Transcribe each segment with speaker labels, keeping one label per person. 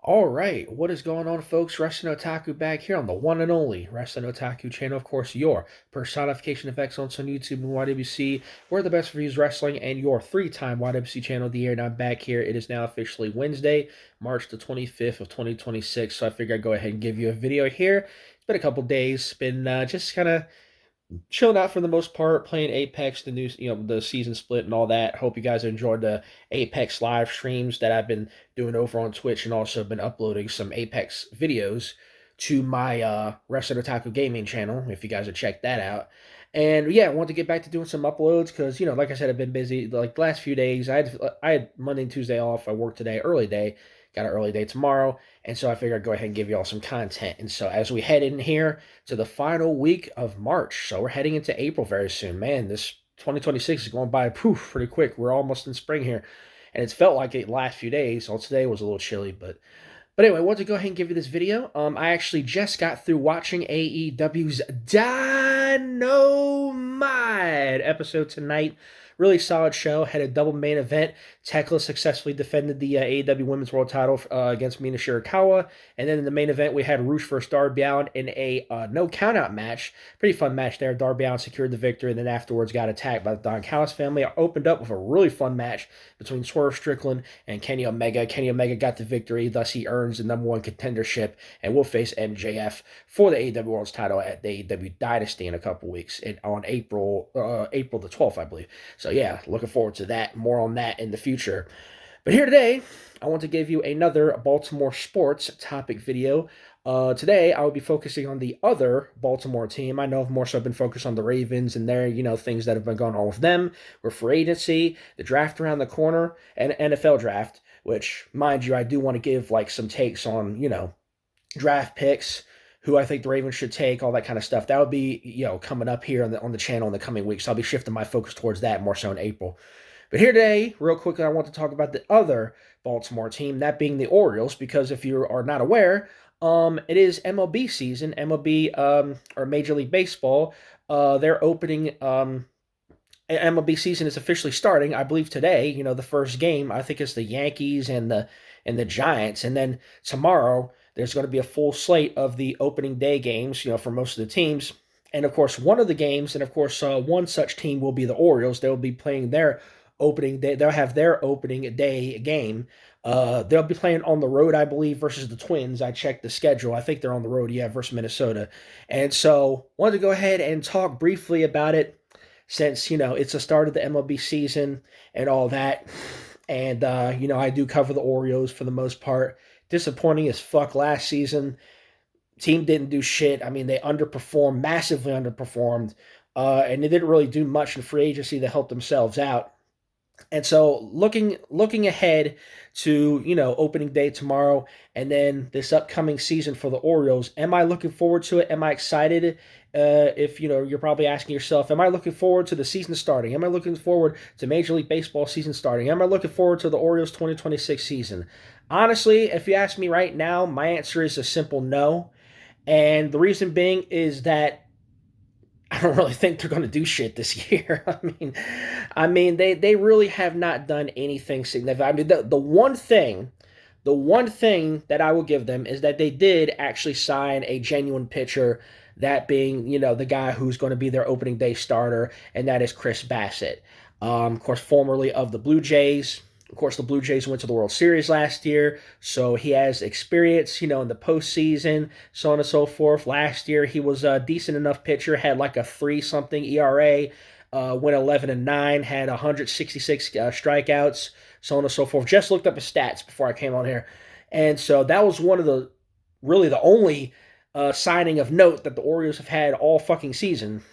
Speaker 1: All right, what is going on, folks? Wrestling Otaku back here on the one and only Wrestling Otaku channel. Of course, your personification of excellence on YouTube and YWC. We're the best reviews wrestling and your three-time YWC channel of the year. And I'm back here. It is now officially Wednesday, March the 25th of 2026. So I figured I'd go ahead and give you a video here. It's been a couple days. Been just kind of chilling out for the most part, playing Apex, the new, the season split and all that. Hope you guys enjoyed the Apex live streams that I've been doing over on Twitch, and also been uploading some Apex videos to my Wrestling Otaku Gaming channel, if you guys have checked that out. And yeah, I want to get back to doing some uploads because, like I said, I've been busy. Like the last few days, I had Monday and Tuesday off. I worked today, early day, got an early day tomorrow. And so I figured I'd go ahead and give you all some content. And so as we head in here to the final week of March, so we're heading into April very soon. Man, this 2026 is going by poof pretty quick. We're almost in spring here. And it's felt like it the last few days. So today was a little chilly, but anyway, I want to go ahead and give you this video. I actually just got through watching AEW's Dynamite episode tonight. Really solid show. Had a double main event. Tekla successfully defended the AEW Women's World Title against Mina Shirakawa. And then in the main event, we had Rush versus Darby Allin in a no countout match. Pretty fun match there. Darby Allin secured the victory, and then afterwards got attacked by the Don Callis family. I opened up with a really fun match between Swerve Strickland and Kenny Omega. Kenny Omega got the victory, thus he earns the number one contendership, and will face MJF for the AEW World's Title at the AEW Dynasty in a couple weeks, on April the 12th, I believe. So yeah, looking forward to that. More on that in the future. But here today, I want to give you another Baltimore sports topic video. Today, I will be focusing on the other Baltimore team. I know I've more so been focused on the Ravens and their, things that have been going on with them. We're free agency, the draft around the corner, and NFL draft, which, mind you, I do want to give like some takes on, draft picks, who I think the Ravens should take, all that kind of stuff. That would be, coming up here on the channel in the coming weeks. So I'll be shifting my focus towards that more so in April. But here today, real quickly, I want to talk about the other Baltimore team, that being the Orioles, because if you are not aware, it is MLB season. MLB, or Major League Baseball, their opening MLB season is officially starting. I believe today, the first game, I think it's the Yankees and the Giants, and then tomorrow there's going to be a full slate of the opening day games, for most of the teams. And of course, one of the games, and of course, one such team will be the Orioles. They'll be playing their opening day. They'll have their opening day game. They'll be playing on the road, I believe, versus the Twins. I checked the schedule. I think they're on the road, yeah, versus Minnesota. And so, wanted to go ahead and talk briefly about it, since it's the start of the MLB season and all that. And I do cover the Orioles for the most part. Disappointing as fuck last season. Team didn't do shit. I mean, they underperformed, massively underperformed, and they didn't really do much in free agency to help themselves out. And so looking ahead to, opening day tomorrow and then this upcoming season for the Orioles, am I looking forward to it? Am I excited? If, you're probably asking yourself, am I looking forward to the season starting? Am I looking forward to Major League Baseball season starting? Am I looking forward to the Orioles 2026 season? Honestly, if you ask me right now, my answer is a simple no. And the reason being is that I don't really think they're going to do shit this year. I mean, they really have not done anything significant. I mean, the one thing that I will give them is that they did actually sign a genuine pitcher, that being, the guy who's going to be their opening day starter, and that is Chris Bassett. Of course, formerly of the Blue Jays. Of course, the Blue Jays went to the World Series last year, so he has experience, in the postseason, so on and so forth. Last year, he was a decent enough pitcher, had like a 3-something ERA, went 11-9, had 166 strikeouts, so on and so forth. Just looked up his stats before I came on here, and so that was really the only signing of note that the Orioles have had all fucking season.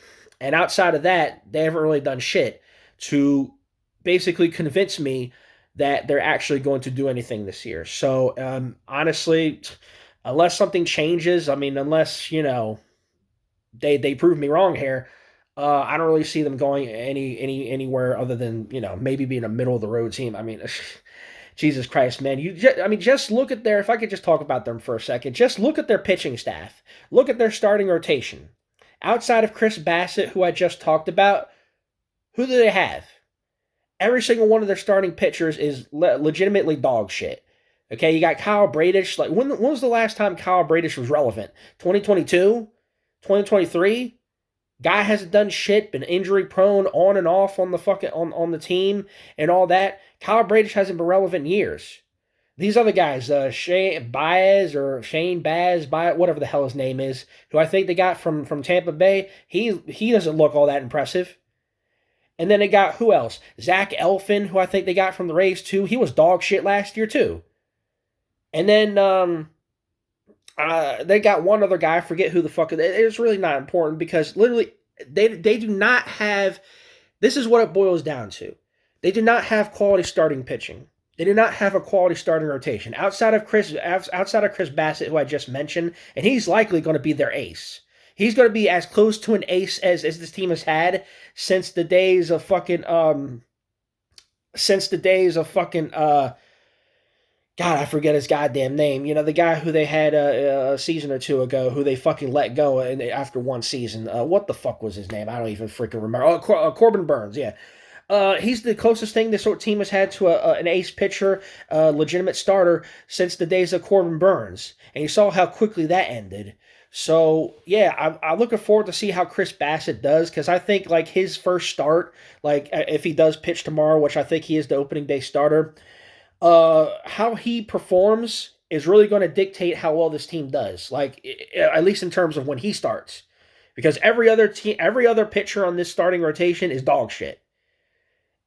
Speaker 1: And outside of that, they haven't really done shit to basically convince me that they're actually going to do anything this year. So honestly, unless something changes, I mean, unless they prove me wrong here, I don't really see them going anywhere other than maybe being a middle of the road team. I mean, Jesus Christ, man! Just look at their. If I could just talk about them for a second, just look at their pitching staff. Look at their starting rotation. Outside of Chris Bassett, who I just talked about, who do they have? Every single one of their starting pitchers is legitimately dog shit. Okay, you got Kyle Bradish. Like, when was the last time Kyle Bradish was relevant? 2022? 2023? Guy hasn't done shit, been injury prone on and off on the fucking on the team and all that. Kyle Bradish hasn't been relevant in years. These other guys, Shane Baez or Shane Baz, whatever the hell his name is, who I think they got from Tampa Bay, he doesn't look all that impressive. And then they got who else? Zach Elfin, who I think they got from the Rays too. He was dog shit last year too. And then they got one other guy. I forget who the fuck. It's really not important because literally they do not have. This is what it boils down to. They do not have quality starting pitching. They do not have a quality starting rotation outside of Chris Bassett, who I just mentioned, and he's likely going to be their ace. He's going to be as close to an ace as this team has had since the days of fucking God, I forget his goddamn name. You know, the guy who they had a season or two ago, who they fucking let go after one season. What the fuck was his name? I don't even freaking remember. Corbin Burns, yeah. He's the closest thing this sort of team has had to an ace pitcher, legitimate starter, since the days of Corbin Burns. And you saw how quickly that ended. So, yeah, I'm looking forward to see how Chris Bassett does, because I think, like, his first start, like, if he does pitch tomorrow, which I think he is the opening day starter, how he performs is really going to dictate how well this team does. Like, at least in terms of when he starts, because every other pitcher on this starting rotation is dog shit.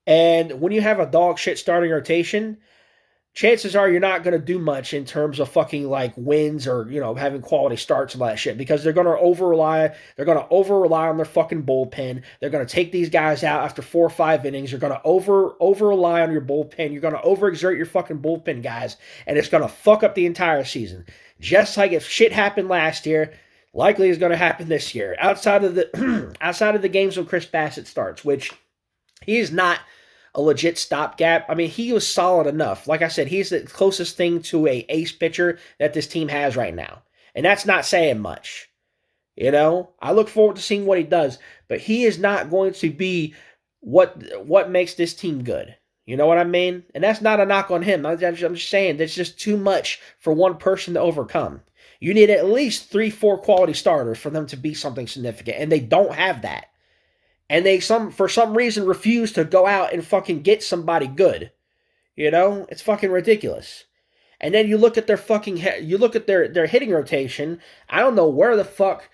Speaker 1: And when you have a dog shit starting rotation, chances are you're not going to do much in terms of fucking like wins or, you know, having quality starts and all that shit, because they're going to over rely on their fucking bullpen. They're going to take these guys out after 4 or 5 innings. You're going to over rely on your bullpen. You're going to overexert your fucking bullpen guys, and it's going to fuck up the entire season. Just like if shit happened last year, likely is going to happen this year. Outside of the games when Chris Bassett starts, which he is not a legit stopgap. I mean, he was solid enough. Like I said, he's the closest thing to a ace pitcher that this team has right now. And that's not saying much. You know, I look forward to seeing what he does, but he is not going to be what makes this team good. You know what I mean? And that's not a knock on him. I'm just saying that's just too much for one person to overcome. You need at least 3-4 quality starters for them to be something significant, and they don't have that. And they for some reason refuse to go out and fucking get somebody good. You know? It's fucking ridiculous. And then you look at their hitting rotation. I don't know where the fuck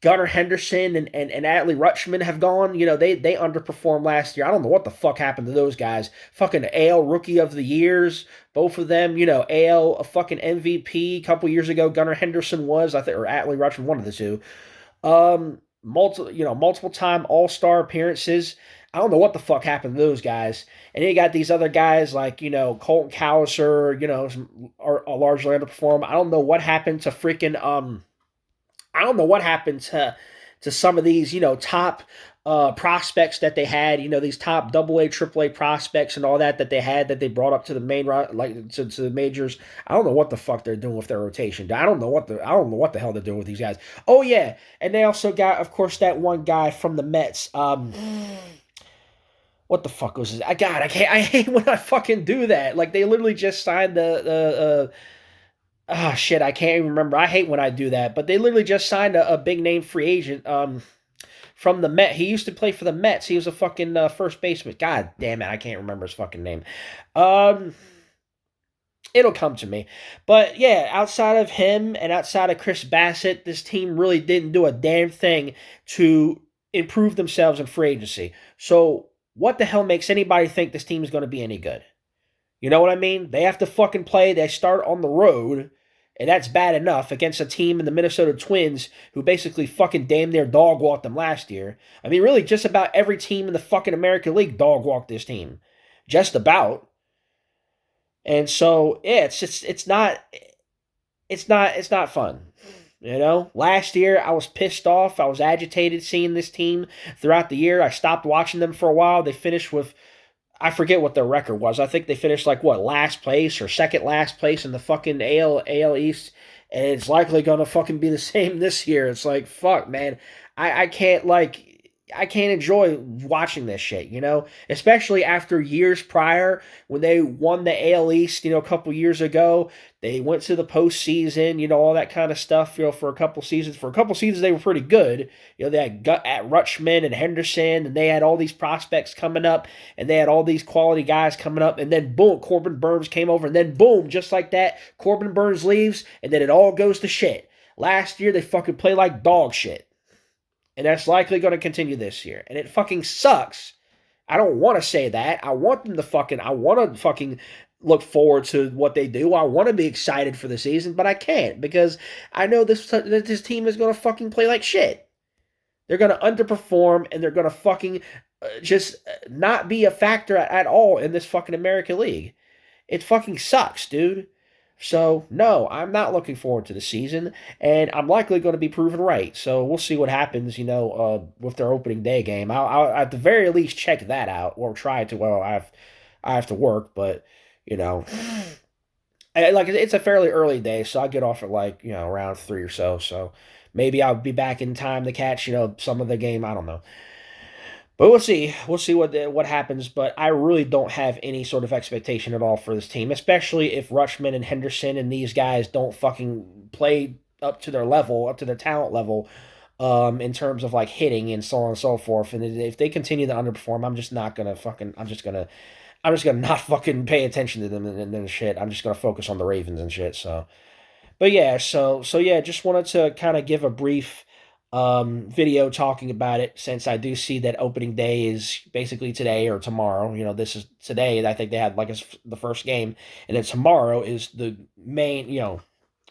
Speaker 1: Gunnar Henderson and Adley Rutschman have gone. You know, they underperformed last year. I don't know what the fuck happened to those guys. Fucking AL Rookie of the Years. Both of them, you know, AL a fucking MVP a couple years ago. Gunnar Henderson was, I think, or Adley Rutschman, one of the two. Multiple time All-Star appearances. I don't know what the fuck happened to those guys. And then you got these other guys like, you know, Colton Cowser, you know, are largely underperformed. I don't know what happened to freaking I don't know what happened to some of these, you know, top prospects that they had, you know, these top AA, AAA prospects and all that they had that they brought up to the main to the majors. I don't know what the fuck they're doing with their rotation. I don't know what the hell they're doing with these guys. Oh yeah, and they also got, of course, that one guy from the Mets. What the fuck was his? I hate when I fucking do that. Like, they literally just signed shit, I can't even remember. I hate when I do that, but they literally just signed a big name free agent from the Mets. He used to play for the Mets. He was a fucking first baseman. God damn it, I can't remember his fucking name. It'll come to me. But yeah, outside of him and outside of Chris Bassett, this team really didn't do a damn thing to improve themselves in free agency. So what the hell makes anybody think this team is going to be any good? You know what I mean? They have to fucking play. They start on the road, and that's bad enough against a team in the Minnesota Twins who basically fucking damn near dog walked them last year. I mean, really, just about every team in the fucking American League dog walked this team. Just about. And so, yeah, it's not fun. You know, last year I was pissed off. I was agitated seeing this team throughout the year. I stopped watching them for a while. They finished with, I forget what their record was. I think they finished like, last place or second last place in the fucking AL East. And it's likely going to fucking be the same this year. It's like, fuck, man. I can't, like, I can't enjoy watching this shit, especially after years prior when they won the AL East, a couple years ago. They went to the postseason, all that kind of stuff, for a couple seasons. For a couple seasons, they were pretty good. They had at Rutschman and Henderson, and they had all these prospects coming up, and they had all these quality guys coming up, and then boom, Corbin Burns came over, and then boom, just like that, Corbin Burns leaves, and then it all goes to shit. Last year, they fucking play like dog shit. And that's likely going to continue this year. And it fucking sucks. I don't want to say that. I want them to I want to fucking look forward to what they do. I want to be excited for the season, but I can't because I know this team is going to fucking play like shit. They're going to underperform and they're going to fucking just not be a factor at all in this fucking American League. It fucking sucks, dude. So, no, I'm not looking forward to the season, and I'm likely going to be proven right. So, we'll see what happens, with their opening day game. I'll at the very least check that out, or try to. Well, I have to work, but, like, it's a fairly early day, so I get off at, like, around 3 or so. So, maybe I'll be back in time to catch, some of the game. I don't know. But we'll see. We'll see what happens. But I really don't have any sort of expectation at all for this team, especially if Rutschman and Henderson and these guys don't fucking play up to their level, up to their talent level, in terms of like hitting and so on and so forth. And if they continue to underperform, I'm just not gonna fucking. I'm just gonna not fucking pay attention to them and shit. I'm just gonna focus on the Ravens and shit. So. But yeah, so yeah, just wanted to kind of give a brief video talking about it since I do see that opening day is basically today or tomorrow. This is today. I think they had like the first game, and then tomorrow is the main.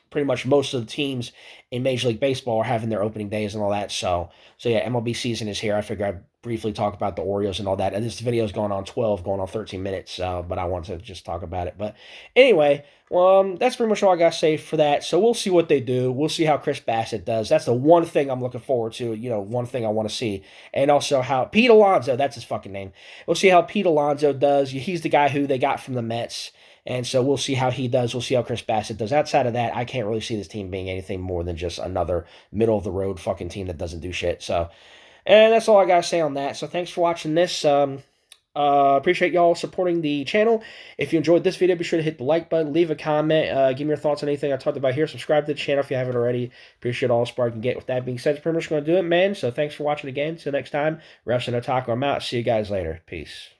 Speaker 1: Pretty much most of the teams in Major League Baseball are having their opening days and all that. So yeah, MLB season is here. I figure I'd briefly talk about the Orioles and all that. And this video is going on 12, going on 13 minutes, but I want to just talk about it. But anyway, that's pretty much all I got to say for that. So we'll see what they do. We'll see how Chris Bassett does. That's the one thing I'm looking forward to, one thing I want to see. And also how Pete Alonso, that's his fucking name. We'll see how Pete Alonso does. He's the guy who they got from the Mets. And so we'll see how he does. We'll see how Chris Bassett does. Outside of that, I can't really see this team being anything more than just another middle-of-the-road fucking team that doesn't do shit. So, and that's all I got to say on that. So thanks for watching this. Appreciate y'all supporting the channel. If you enjoyed this video, be sure to hit the like button, leave a comment, give me your thoughts on anything I talked about here. Subscribe to the channel if you haven't already. Appreciate all the support I can get. With that being said, that's pretty much going to do it, man. So thanks for watching again. Till next time, Refs and Otaku, I'm out. See you guys later. Peace.